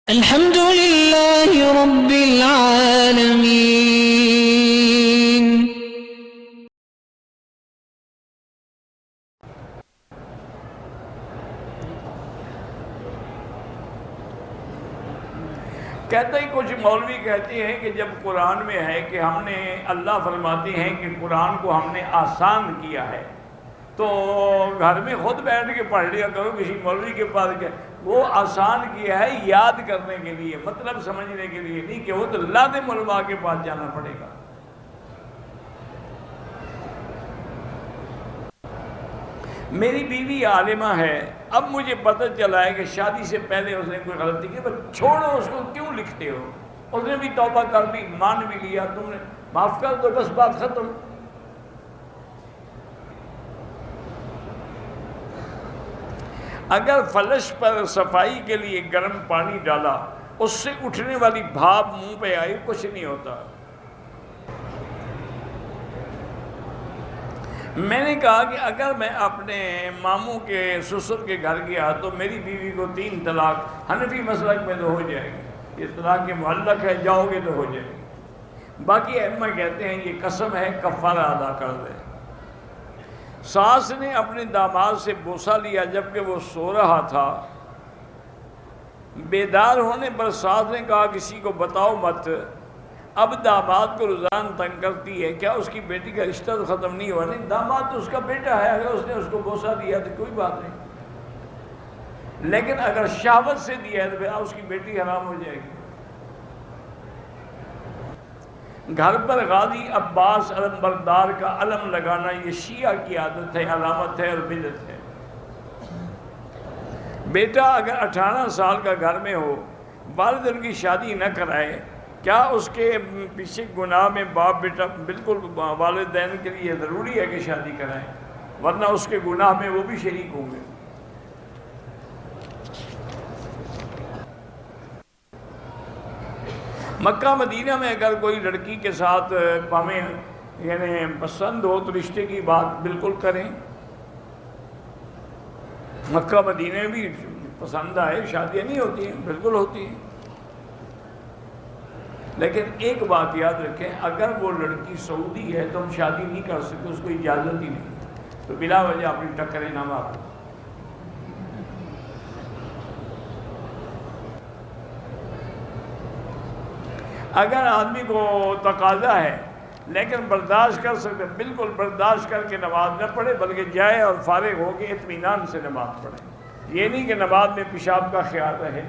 الحمد لله رب العالمين. کہتے ہی کچھ مولوی کہتے ہیں کہ جب قرآن میں ہے کہ ہم نے اللہ فرماتے ہیں کہ قرآن کو ہم نے آسان کیا ہے تو گھر میں خود بیٹھ کے پڑھ لیا کرو، کسی مولوی کے پاس گئے، وہ آسان کیا ہے یاد کرنے کے لیے، مطلب سمجھنے کے لیے نہیں کہ وہ تو لازم علماء کے پاس جانا پڑے گا۔ میری بیوی عالمہ ہے، اب مجھے پتہ چلا ہے کہ شادی سے پہلے اس نے کوئی غلطی کی، پر چھوڑو اس کو، کیوں لکھتے ہو؟ اس نے بھی توبہ کر دی، مان بھی لیا، تم نے معاف کر دو، بس بات ختم۔ اگر فلش پر صفائی کے لیے گرم پانی ڈالا، اس سے اٹھنے والی بھاپ منہ پہ آئی، کچھ نہیں ہوتا۔ میں نے کہا کہ اگر میں اپنے ماموں کے سسر کے گھر گیا تو میری بیوی کو 3 طلاق حنفی مسلک میں تو ہو جائے گی، یہ طلاق کے معلق ہے، جاؤ گے تو ہو جائے گی۔ باقی ائمہ کہتے ہیں یہ قسم ہے، کفارہ ادا کر دے۔ ساس نے اپنے داماد سے بوسہ لیا جبکہ وہ سو رہا تھا، بیدار ہونے پر ساس نے کہا کسی کو بتاؤ مت، اب داماد کو روزانہ تنگ کرتی ہے، کیا اس کی بیٹی کا رشتہ تو ختم نہیں ہوا؟ نہیں، داماد تو اس کا بیٹا ہے، اگر اس نے اس کو بوسہ دیا تو کوئی بات نہیں، لیکن اگر شہوت سے دیا ہے تو پھر اس کی بیٹی حرام ہو جائے گی۔ گھر پر غازی عباس علم بردار کا علم لگانا یہ شیعہ کی عادت ہے، علامت ہے اور بدعت ہے۔ بیٹا اگر 18 سال کا گھر میں ہو، والد ان کی شادی نہ کرائے، کیا اس کے پیچھے گناہ میں باپ بیٹا؟ بالکل، والدین کے لیے ضروری ہے کہ شادی کرائیں، ورنہ اس کے گناہ میں وہ بھی شریک ہوں گے۔ مکہ مدینہ میں اگر کوئی لڑکی کے ساتھ ہمیں یعنی پسند ہو تو رشتے کی بات بالکل کریں۔ مکہ مدینہ میں بھی پسند آئے شادیاں نہیں ہوتی ہیں، بالکل ہوتی ہیں، لیکن ایک بات یاد رکھیں، اگر وہ لڑکی سعودی ہے تو ہم شادی نہیں کر سکتے، اس کو اجازت ہی نہیں، تو بلا وجہ اپنی ٹکریں نہ مارو۔ اگر آدمی کو تقاضا ہے لیکن برداشت کر سکتے، بالکل برداشت کر کے نماز نہ پڑھے، بلکہ جائے اور فارغ ہو کے اطمینان سے نماز پڑھے، یہ نہیں کہ نماز میں پیشاب کا خیال رہے۔